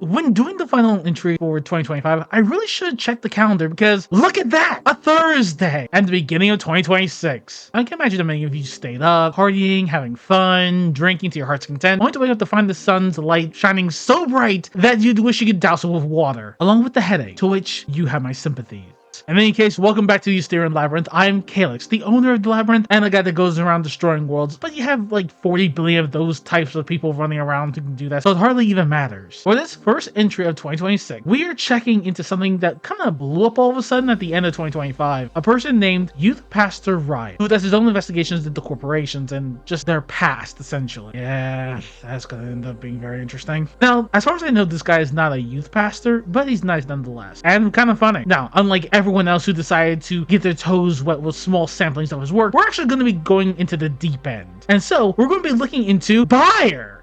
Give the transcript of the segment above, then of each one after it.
when doing the final entry for 2025, I really should check the calendar because look at that! A Thursday! And the beginning of 2026. I can imagine that many of you stayed up, partying, having fun, drinking to your heart's content, only to wake up to find the sun's light shining so bright that you'd wish you could douse it with water, along with the headache, to which you have my sympathies. In any case, welcome back to the Asterion Labyrinth. I'm Calix, the owner of the Labyrinth, and a guy that goes around destroying worlds, but you have like 40 billion of those types of people running around who can do that, so it hardly even matters. For this first entry of 2026, we are checking into something that kind of blew up all of a sudden at the end of 2025. A person named Youth Pastor Riot, who does his own investigations into corporations and just their past, essentially. Yeah, that's gonna end up being very interesting. Now, as far as I know, this guy is not a youth pastor, but he's nice nonetheless, and kind of funny. Now, unlike everyone else who decided to get their toes wet with small samplings of his work, we're actually going to be going into the deep end. And so we're going to be looking into BAYER.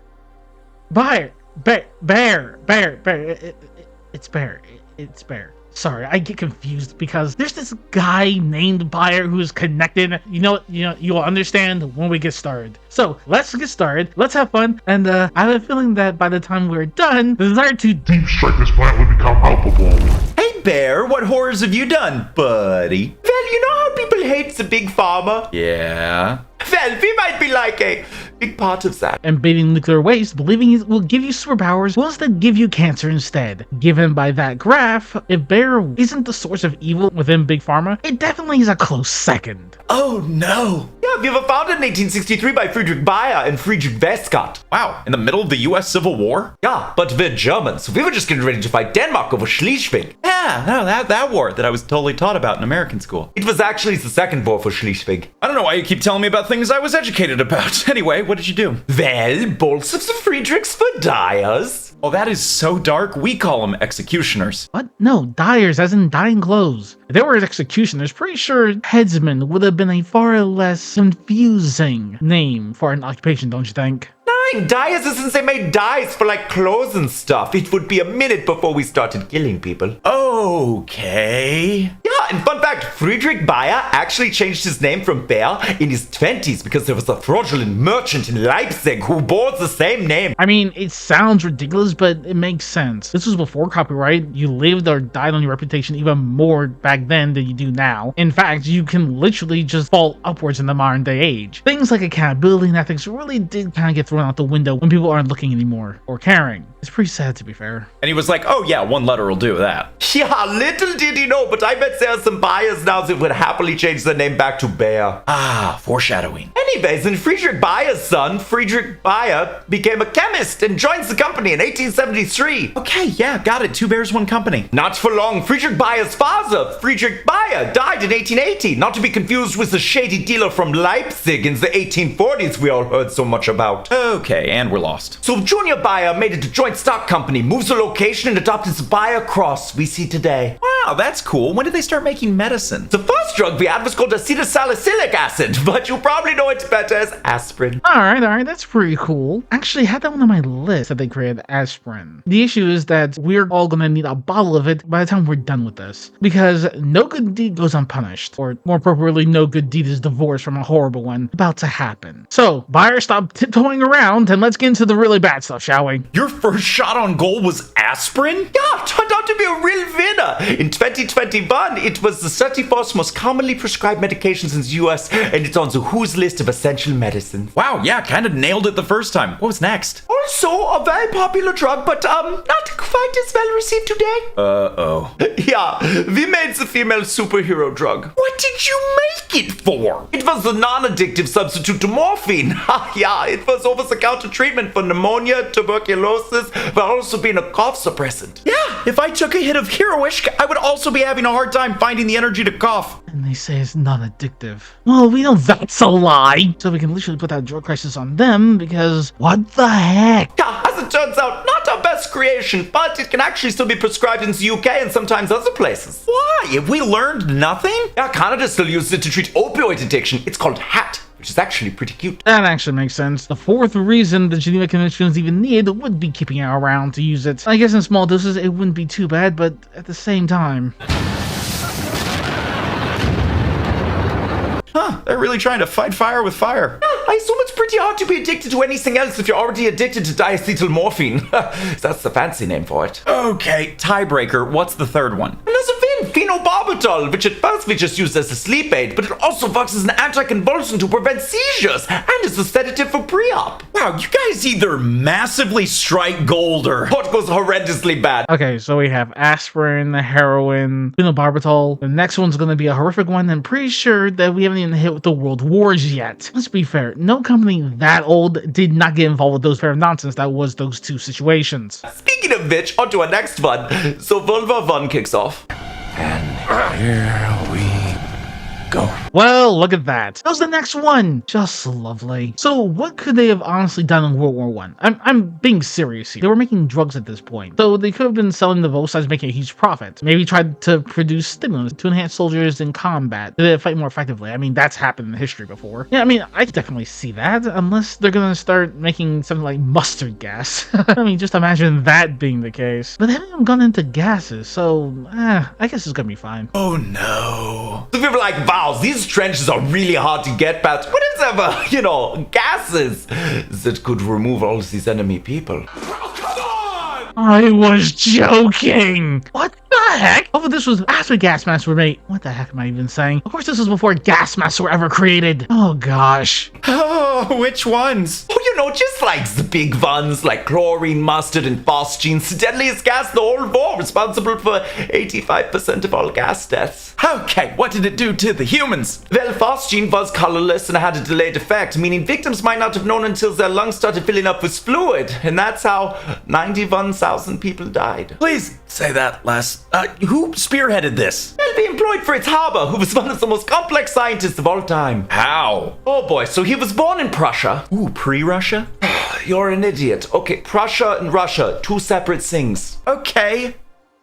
It's BAYER. Sorry, I get confused because there's this guy named BAYER who is connected. You'll understand when we get started. So let's get started. Let's have fun. And I have a feeling that by the time we're done, the desire to deep strike this planet will become palpable. Hey Bear, what horrors have you done, buddy? Well, you know how people hate the big pharma? Yeah. Well, we might be like a big part of that. And baiting nuclear waste, believing it will give you superpowers, will instead give you cancer instead. Given by that graph, if BAYER isn't the source of evil within Big Pharma, it definitely is a close second. Oh no. Yeah, we were founded in 1863 by Friedrich Bayer and Friedrich Westcott. Wow, in the middle of the US Civil War? Yeah, but we're Germans, so we were just getting ready to fight Denmark over Schleswig. Yeah, no, that war that I was totally taught about in American school. It was actually the second war for Schleswig. I don't know why you keep telling me about things I was educated about. Anyway, what did you do? Well, both of the Friedrichs were dyers. Oh, that is so dark. We call them executioners. What? No, dyers, as in dyeing clothes. If they were executioners, pretty sure headsman would have been a far less confusing name for an occupation, don't you think? Dyers is since they made dyes for like clothes and stuff. It would be a minute before we started killing people. Okay. Yeah, and fun fact, Friedrich Bayer actually changed his name from Bayer in his 20s because there was a fraudulent merchant in Leipzig who bore the same name. I mean, it sounds ridiculous, but it makes sense. This was before copyright. You lived or died on your reputation even more back then than you do now. In fact, you can literally just fall upwards in the modern day age. Things like accountability and ethics really did kind of get thrown out the window when people aren't looking anymore or caring. It's pretty sad, to be fair. And he was like, oh yeah, one letter will do that. Yeah, little did he know, but I bet there are some buyers now that would happily change their name back to Bayer. Ah, foreshadowing. Anyways, and Friedrich Bayer's son, Friedrich Bayer, became a chemist and joins the company in 1873. Okay, yeah, got it. Two bears, one company. Not for long. Friedrich Bayer's father, Friedrich Bayer, died in 1880, not to be confused with the shady dealer from Leipzig in the 1840s we all heard so much about. Okay, and we're lost. So Junior Bayer made it a joint stock company, moved the location, and adopted the Bayer cross we see today. Wow, that's cool. When did they start making medicine? The first drug we had was called acetylsalicylic acid, but you probably know it better as aspirin. Alright, that's pretty cool. Actually, I had that one on my list that they created aspirin. The issue is that we're all gonna need a bottle of it by the time we're done with this, because no good deed goes unpunished, or more appropriately, no good deed is divorced from a horrible one about to happen. So, BAYER, stop tiptoeing around and let's get into the really bad stuff, shall we? Your first shot on goal was aspirin? Yeah, turned out to be a real winner. In 2021, it was the 34th most commonly prescribed medications in the US, and it's on the WHO's list of essential medicines. Wow, yeah, kind of nailed it the first time. What was next? Also, a very popular drug, but not quite as well received today. Uh-oh. Yeah, we made the female superhero drug. What did you make it for? It was the non-addictive substitute to morphine. Yeah, it was over-the-counter treatment for pneumonia, tuberculosis, but also being a cough suppressant. Yeah, if I took a hit of Heroish, I would also be having a hard time finding the energy to cough. And they say it's not addictive. Well, we know that's a lie. So we can literally put that drug crisis on them because what the heck? Yeah, as it turns out, not our best creation, but it can actually still be prescribed in the UK and sometimes other places. Why? Have we learned nothing? Yeah, Canada still uses it to treat opioid addiction. It's called HAT, which is actually pretty cute. That actually makes sense. The fourth reason the Geneva Convention is even needed would be keeping it around to use it. I guess in small doses it wouldn't be too bad, but at the same time... Huh, they're really trying to fight fire with fire. Yeah, I assume it's pretty hard to be addicted to anything else if you're already addicted to diacetylmorphine. That's the fancy name for it. Okay, tiebreaker. What's the third one? Phenobarbital, which at first we just used as a sleep aid, but it also works as an anticonvulsant to prevent seizures and is a sedative for pre-op. Wow, you guys either massively strike gold or what goes horrendously bad. Okay, so we have aspirin, heroin, phenobarbital. The next one's gonna be a horrific one. I'm pretty sure that we haven't even hit with the world wars yet. Let's be fair, no company that old did not get involved with those pair of nonsense that was those two situations. Speaking of which, on to our next one. So World War I kicks off. And here we go. Well, look at that. That was the next one. Just lovely. So what could they have honestly done in World War I? I'm being serious here. They were making drugs at this point. So they could have been selling the both sides, making a huge profit. Maybe tried to produce stimulants to enhance soldiers in combat, to fight more effectively. I mean, that's happened in history before. Yeah, I mean, I could definitely see that, unless they're gonna start making something like mustard gas. I mean, just imagine that being the case. But they haven't gone into gases, so I guess it's gonna be fine. Oh no. So people are like, wow, these trenches are really hard to get past. Whatever, gases that could remove all of these enemy people. I was joking! What the heck? Oh, this was after gas masks were made. What the heck am I even saying? Of course, this was before gas masks were ever created. Oh, gosh. Oh, which ones? Oh, just like the big ones, like chlorine, mustard, and phosgene, the deadliest gas in the whole war, responsible for 85% of all gas deaths. Okay, what did it do to the humans? Well, phosgene was colorless and had a delayed effect, meaning victims might not have known until their lungs started filling up with fluid, and that's how 91,000 people died. Please say that last. Who spearheaded this? Well, we employed Fritz Haber, who was one of the most complex scientists of all time. How? Oh boy, so he was born in Prussia. Ooh, pre-Russia? You're an idiot. Okay, Prussia and Russia, two separate things. Okay.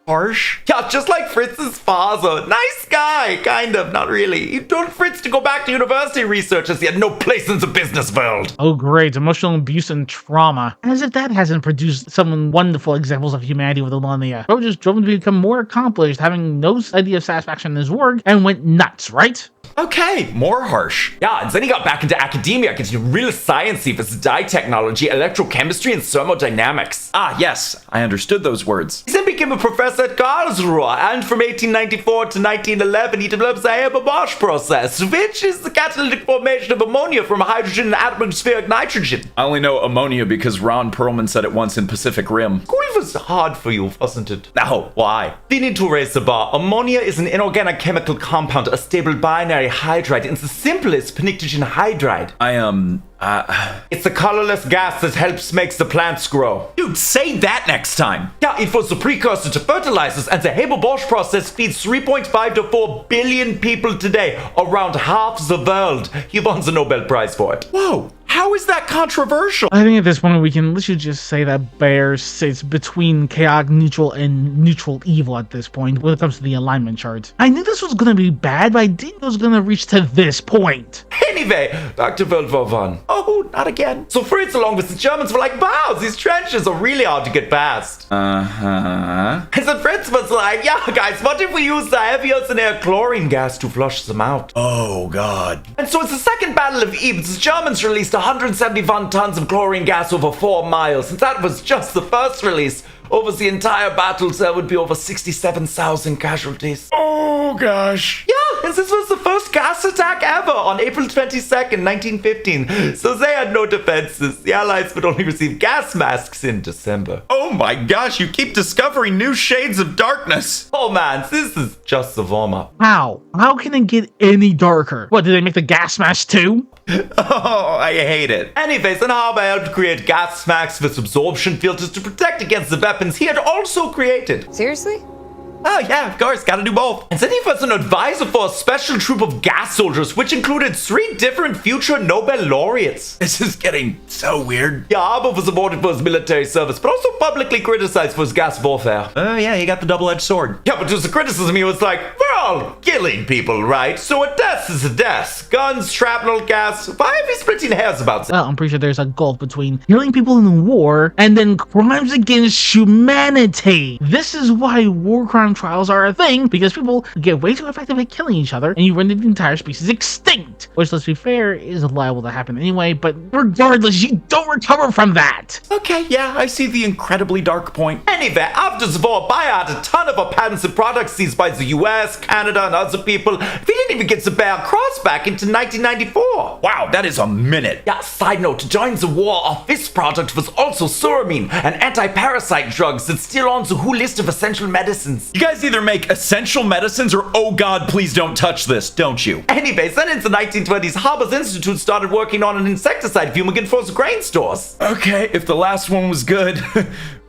Harsh? Yeah, just like Fritz's father. Nice guy, kind of, not really. He told Fritz to go back to university research as he had no place in the business world. Oh great, emotional abuse and trauma. As if that hasn't produced some wonderful examples of humanity with the millennia. Bro just drove him to become more accomplished, having no idea of satisfaction in his work, and went nuts, right? Okay, more harsh. Yeah, and then he got back into academia, getting real sciencey for dye technology, electrochemistry, and thermodynamics. Ah, yes, I understood those words. He then became a professor at Karlsruhe, and from 1894 to 1911, he developed the Haber-Bosch process, which is the catalytic formation of ammonia from hydrogen and atmospheric nitrogen. I only know ammonia because Ron Perlman said it once in Pacific Rim. School was hard for you, wasn't it? No, why? We need to raise the bar. Ammonia is an inorganic chemical compound, a stable binary hydride, and the simplest pnictogen hydride. It's a colorless gas that helps makes the plants grow. Dude, say that next time. Yeah, it was the precursor to fertilizers, and the Haber-Bosch process feeds 3.5 to 4 billion people today, around half the world. He won the Nobel Prize for it. Whoa. How is that controversial? I think at this point we can literally just say that BAYER sits between chaotic neutral and neutral evil at this point when it comes to the alignment chart. I knew this was going to be bad, but I didn't know it was going to reach to this point. Anyway, back to World War I. Oh, not again. So Fritz, along with the Germans, were like, wow, these trenches are really hard to get past. And so Fritz was like, yeah, guys, what if we use the heavier than air chlorine gas to flush them out? Oh, God. And so it's the Second Battle of Ypres. The Germans released 171 tons of chlorine gas over 4 miles, and that was just the first release. Over the entire battles, there would be over 67,000 casualties. Oh, gosh. Yeah, and this was the first gas attack ever on April 22nd, 1915. So they had no defenses. The Allies would only receive gas masks in December. Oh my gosh, you keep discovering new shades of darkness. Oh man, this is just the warm-up. How? How can it get any darker? What, did they make the gas mask too? Oh, I hate it. Anyways, and Haber helped create gas masks with absorption filters to protect against the weapons he had also created. Seriously? Oh yeah, of course, gotta do both. And then he was an advisor for a special troop of gas soldiers, which included 3 different future Nobel laureates. This is getting so weird. Yeah, Haber was awarded for his military service, but also publicly criticized for his gas warfare. Oh yeah, he got the double-edged sword. Yeah, but to the criticism, he was like, we're all killing people, right? So a death is a death. Guns, shrapnel, gas. Why are we splitting hairs about this? Well, I'm pretty sure there's a gulf between killing people in war and then crimes against humanity. This is why war crimes long-term trials are a thing because people get way too effective at killing each other and you render the entire species extinct, which, let's be fair, is liable to happen anyway, but regardless, you don't recover from that. Okay, yeah, I see the incredibly dark point. Anyway, after the war, Bayer had a ton of our patents and products seized by the US, Canada, and other people. We didn't even get the Bayer cross back into 1994. Wow, that is a minute. Yeah, side note, during the war, our fifth product was also Suramine, an anti-parasite drug that's still on the WHO list of essential medicines. You guys either make essential medicines or, oh god, please don't touch this, don't you? Anyways, then in the 1920s, Harbor's Institute started working on an insecticide fumigant for the grain stores. Okay, if the last one was good,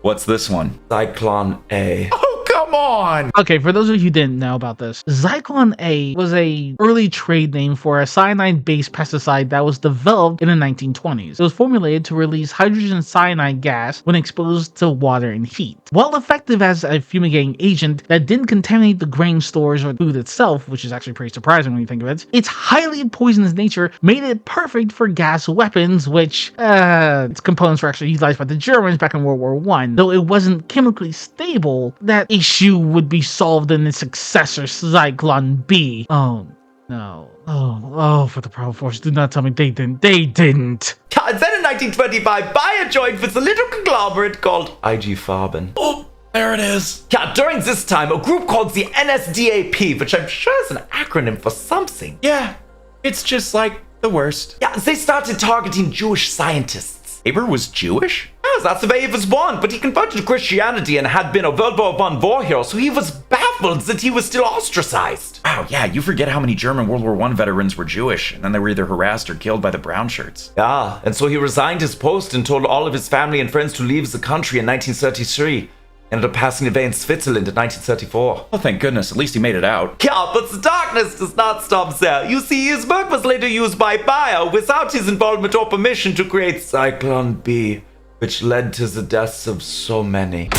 what's this one? Zyklon A. Oh, come on! Okay, for those of you who didn't know about this, Zyklon A was a early trade name for a cyanide-based pesticide that was developed in the 1920s. It was formulated to release hydrogen cyanide gas when exposed to water and heat. While effective as a fumigating agent that didn't contaminate the grain stores or food itself, which is actually pretty surprising when you think of it, its highly poisonous nature made it perfect for gas weapons, which, its components were actually utilized by the Germans back in World War I. Though it wasn't chemically stable, that issue would be solved in its successor, Zyklon B. Oh, no. Oh, for the Proud Force, do not tell me they didn't. They didn't. And then in 1925, Bayer joined with a little conglomerate called IG Farben. Oh, there it is. Yeah, during this time, a group called the NSDAP, which I'm sure is an acronym for something. Yeah, it's just like the worst. Yeah, they started targeting Jewish scientists. Faber was Jewish? Yes, that's the way he was born, but he converted to Christianity and had been a World War I war hero, so he was baffled that he was still ostracized. Wow, yeah, you forget how many German World War I veterans were Jewish, and then they were either harassed or killed by the brown shirts. Yeah, and so he resigned his post and told all of his family and friends to leave the country in 1933. Ended up passing away in Switzerland in 1934. Oh, thank goodness, at least he made it out. Yeah, but the darkness does not stop there. You see, his work was later used by Bayer without his involvement or permission to create Zyklon B, which led to the deaths of so many.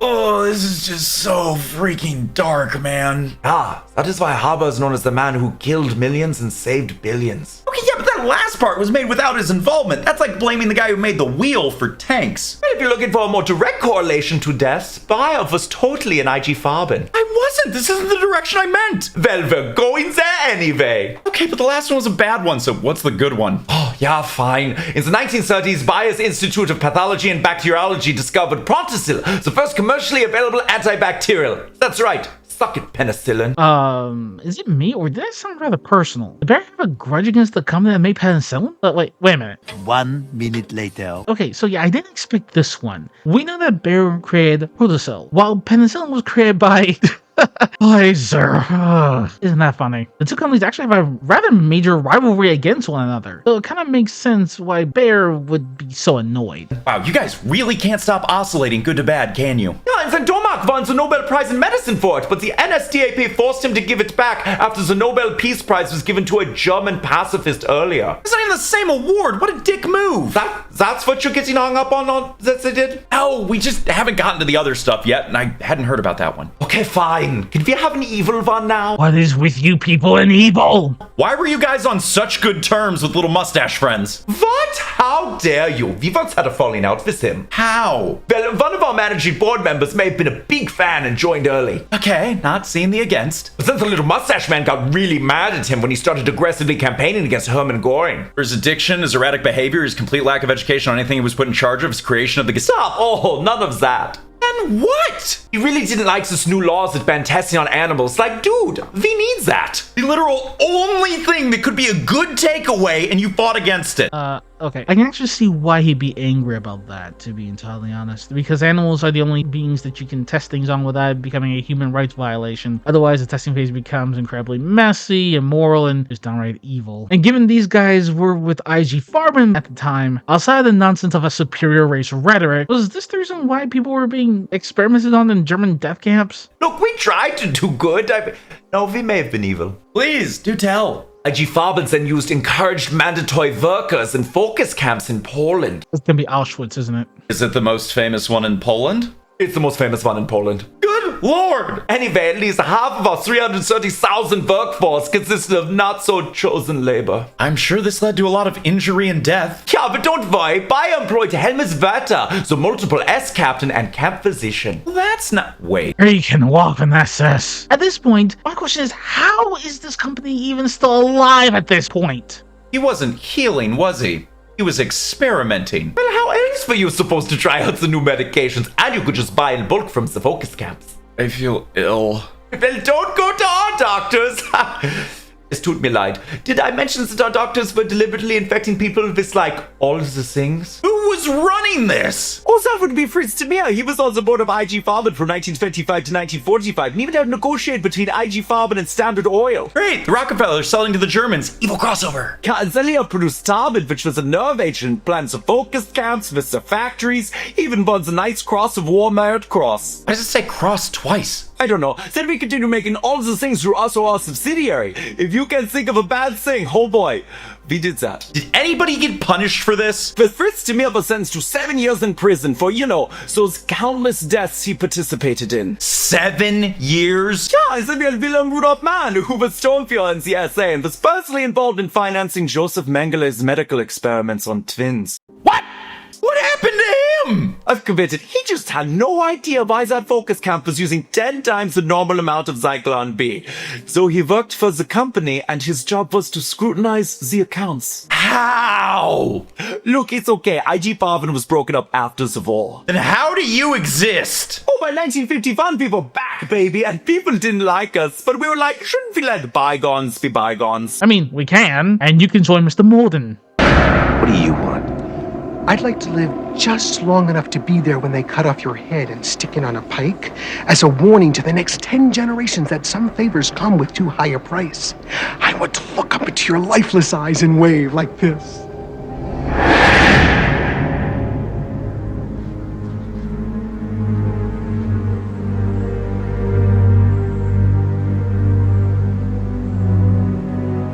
Oh, this is just so freaking dark, man. Ah, that is why Haber is known as the man who killed millions and saved billions. Okay, yeah, but that last part was made without his involvement. That's like blaming the guy who made the wheel for tanks. But if you're looking for a more direct correlation to deaths, Bayer was totally an IG Farben. I wasn't. This isn't the direction I meant. Well, we're going there anyway. Okay, but the last one was a bad one, so what's the good one? Oh, yeah, fine. In the 1930s, Bayer's Institute of Pathology and Bacteriology discovered Prontosil, the first commercially available antibacterial. That's right. Suck it, penicillin. Is it me, or did that sound rather personal? Did Bayer have a grudge against the company that made penicillin? But wait a minute. 1 minute later. Okay, so yeah, I didn't expect this one. We know that Bayer created Protocell, while penicillin was created by BAYER. Isn't that funny? The two companies actually have a rather major rivalry against one another, so it kind of makes sense why Bayer would be so annoyed. Wow, you guys really can't stop oscillating good to bad, can you? Yeah, and then Domark won the Nobel Prize in Medicine for it, but the NSDAP forced him to give it back after the Nobel Peace Prize was given to a German pacifist earlier. It's not even the same award. What a dick move. That's what you're getting hung up on that they did? Oh, we just haven't gotten to the other stuff yet, and I hadn't heard about that one. Okay, fine. Can we have an evil one now? What is with you people and evil? Why were you guys on such good terms with little mustache friends? What? How dare you? We once had a falling out with him. How? Well, one of our managing board members may have been a big fan and joined early. Okay, not seeing the against. But then the little mustache man got really mad at him when he started aggressively campaigning against Hermann Göring. For his addiction, his erratic behavior, his complete lack of education on anything he was put in charge of, his creation of the Stop! Oh, none of that. Then what? He really didn't like this new laws that ban testing on animals. Like, dude, we need that. The literal only thing that could be a good takeaway, and you fought against it. Okay. I can actually see why he'd be angry about that, to be entirely honest. Because animals are the only beings that you can test things on without becoming a human rights violation. Otherwise, the testing phase becomes incredibly messy, immoral, and just downright evil. And given these guys were with IG Farben at the time, outside of the nonsense of a superior race rhetoric, was this the reason why people were being experimented on in German death camps? Look, we tried to do good. No, we may have been evil. Please, do tell. IG Farben then used encouraged mandatory workers in focus camps in Poland. It's gonna be Auschwitz, isn't it? Is it the most famous one in Poland? It's the most famous one in Poland. Good. Good lord! Anyway, at least half of our 330,000 workforce consisted of not-so-chosen labor. I'm sure this led to a lot of injury and death. Yeah, but don't worry. BAYER employed Helmut Werther, the multiple S-captain and camp physician. That's not... Wait. He can walk in SS. At this point, my question is, how is this company even still alive at this point? He wasn't healing, was he? He was experimenting. Well, how else were you supposed to try out the new medications? And you could just buy in bulk from the focus camps. I feel ill. Well, don't go to our doctors. Es tut mir leid. Did I mention that our doctors were deliberately infecting people with, like, all the things? Who was running this? Oh, that would be Fritz Demir. He was on the board of IG Farben from 1925 to 1945 and even helped negotiate between IG Farben and Standard Oil. Great, the Rockefellers selling to the Germans. Evil crossover. Yeah, and Zelia produced Tarbid, which was a nerve agent, plans the focus camps, with the factories, even buns a nice cross of War Merit Cross. Why does it say cross twice? I don't know. Then we continue making all the things through us or our subsidiary. If you can think of a bad thing, oh boy, we did that. Did anybody get punished for this? But Fritz Demir was sentenced to 7 years in prison for, you know, those countless deaths he participated in. 7 years? Yeah, I said Wilhelm Rudolf Mann, who was Stonefjord in the SA and was personally involved in financing Joseph Mengelé's medical experiments on twins. What? What happened to him? I've committed. He just had no idea why that focus camp was using 10 times the normal amount of Zyklon B. So he worked for the company and his job was to scrutinize the accounts. How? Look, it's okay. IG Farben was broken up after the war. Then how do you exist? Oh, by 1951 we were back, baby, and people didn't like us. But we were like, shouldn't we let bygones be bygones? I mean, we can, and you can join Mr. Morden. What do you want? I'd like to live just long enough to be there when they cut off your head and stick it on a pike, as a warning to the next 10 generations that some favors come with too high a price. I want to look up into your lifeless eyes and wave like this.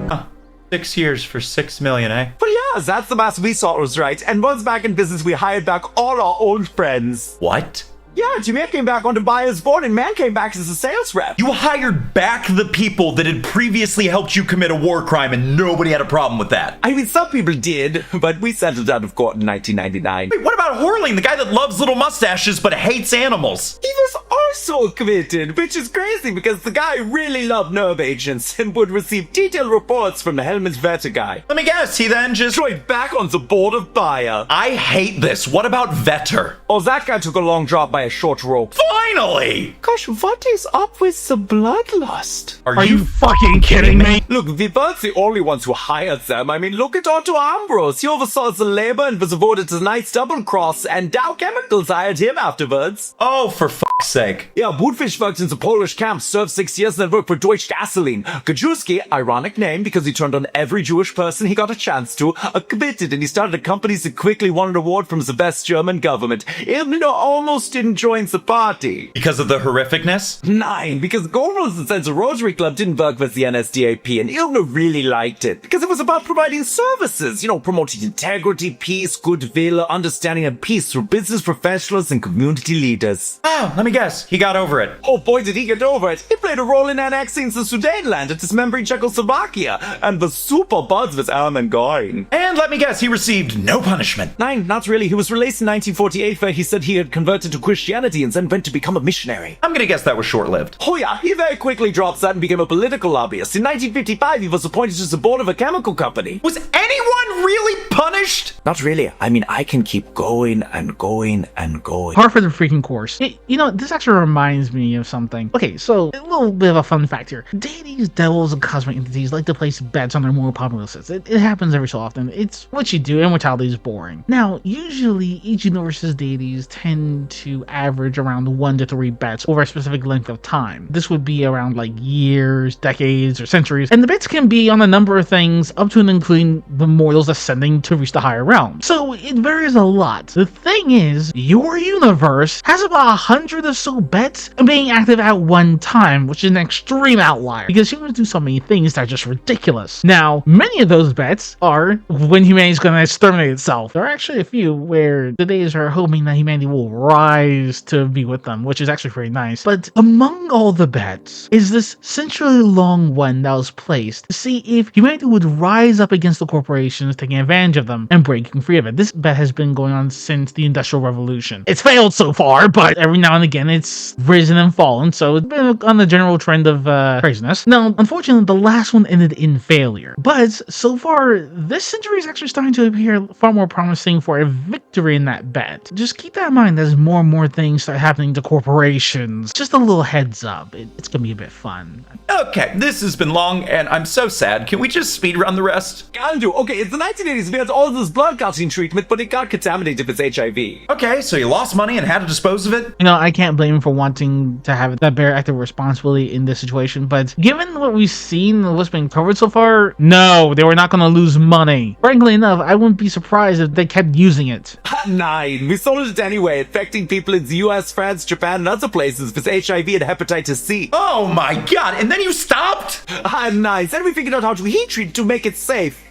Huh. 6 years for 6 million, eh? Well, yeah, that's the math we thought was right. And once back in business, we hired back all our old friends. What? Yeah, Jameer came back onto BAYER's board and Man came back as a sales rep. You hired back the people that had previously helped you commit a war crime and nobody had a problem with that. I mean, some people did, but we settled out of court in 1999. Wait, what about Horling, the guy that loves little mustaches but hates animals? He was also acquitted, which is crazy because the guy really loved nerve agents and would receive detailed reports from the Helmut Werther guy. Let me guess, he then just... Straight back on the board of BAYER. I hate this. What about Vetter? Oh, that guy took a long drop by a short rope. Finally! Gosh, what is up with the bloodlust? Are you fucking kidding me? Look, we weren't the only ones who hired them. I mean, look at Otto Ambrose. He oversaw the labor and was awarded the Knight's Double Cross, and Dow Chemicals hired him afterwards. Oh, for fuck's sake. Yeah, Budfish worked in the Polish camp, served 6 years, and then worked for Deutsche Gasoline. Gajewski, ironic name because he turned on every Jewish person he got a chance to, acquitted, and he started a company that quickly won an award from the best German government. Even though almost didn't join the party. Because of the horrificness? 9, because Goldwilson said the Rotary Club didn't work with the NSDAP, and Ilna really liked it, because it was about providing services, you know, promoting integrity, peace, goodwill, understanding, and peace through business professionals and community leaders. Oh, let me guess. He got over it. Oh boy, did he get over it. He played a role in annexing the Sudetenland and dismembering Czechoslovakia, and was super buds with Alman Goring. And let me guess, he received no punishment. 9, not really. He was released in 1948 where he said he had converted to Christianity and then went to become a missionary. I'm gonna guess that was short-lived. Oh yeah, he very quickly dropped that and became a political lobbyist. In 1955, he was appointed to the board of a chemical company. Was anyone really punished? Not really. I mean, I can keep going and going and going. Par for the freaking course. You know, this actually reminds me of something. Okay, so a little bit of a fun fact here. Deities, devils, and cosmic entities like to place bets on their more popular lists. It happens every so often. It's what you do. Immortality is boring. Now, usually each universe's deities tend to average around 1 to 3 bets over a specific length of time. This would be around like years, decades, or centuries. And the bets can be on a number of things up to and including the mortals ascending to reach the higher realm. So it varies a lot. The thing is, your universe has about 100 or so bets being active at one time, which is an extreme outlier because humans do so many things that are just ridiculous. Now, many of those bets are when humanity's going to exterminate itself. There are actually a few where the deities are hoping that humanity will rise to be with them, which which is actually pretty nice. But among all the bets is this century long one that was placed to see if humanity would rise up against the corporations taking advantage of them and breaking free of it. This bet has been going on since the Industrial Revolution. It's failed so far, but every now and again it's risen and fallen, so it's been on the general trend of craziness. Now, unfortunately, the last one ended in failure, but so far this century is actually starting to appear far more promising for a victory in that bet. Just keep that in mind as more and more things start happening to corporations. Just a little heads up, it's gonna be a bit fun. Okay, this has been long, and I'm so sad. Can we just speedrun the rest? Can do. Okay, it's the 1980s. We had all this blood clotting treatment, but it got contaminated with HIV. Okay, so you lost money and had to dispose of it? You know, I can't blame him for wanting to have that bear active responsibility in this situation, but given what we've seen and what's been covered so far, no, they were not going to lose money. Frankly enough, I wouldn't be surprised if they kept using it. 9. We sold it anyway, infecting people in the US, France, Japan, and other places with HIV and hepatitis C. Oh my god, and then you stopped? 9. Then we figured out how to heat treat to make it safe.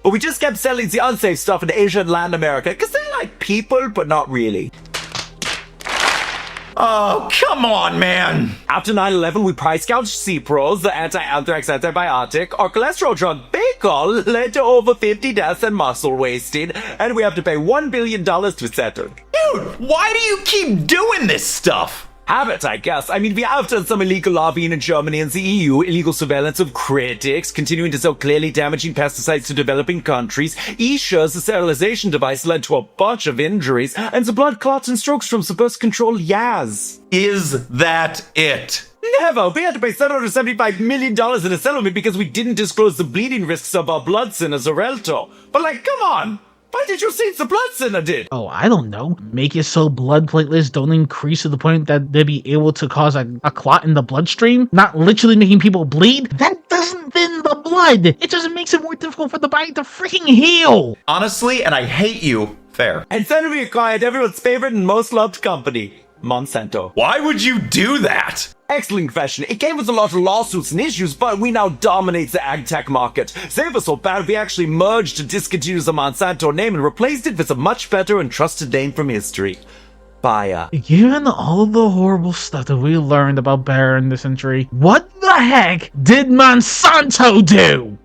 But we just kept selling the unsafe stuff in Asia and Latin America, because they're like people, but not really. Oh, come on, man. After 9/11, we price gouged C-Pros, the anti-anthrax antibiotic. Our cholesterol drug, Bacol, led to over 50 deaths and muscle wasting, and we have to pay $1 billion to settle. Dude, why do you keep doing this stuff? Habit, I guess. I mean, we have done some illegal lobbying in Germany and the EU, illegal surveillance of critics, continuing to sell clearly damaging pesticides to developing countries. E-Sure's the sterilization device led to a bunch of injuries, and the blood clots and strokes from the birth control, Yaz. Is that it? Never! We had to pay $775 million in a settlement because we didn't disclose the bleeding risks of our blood thinner, Xarelto. But like, come on! Why did you say the blood thinner did? Oh, I don't know. Make it so blood platelets don't increase to the point that they'd be able to cause a clot in the bloodstream, not literally making people bleed? That doesn't thin the blood. It just makes it more difficult for the body to freaking heal. Honestly, and I hate you, fair. And then we acquired everyone's favorite and most loved company, Monsanto. Why would you do that? Excellent question. It came with a lot of lawsuits and issues, but we now dominate the ag tech market. They were so bad we actually merged to discontinue the Monsanto name and replaced it with a much better and trusted name from history. BAYER. Given all the horrible stuff that we learned about BAYER in this century, what the heck did Monsanto do?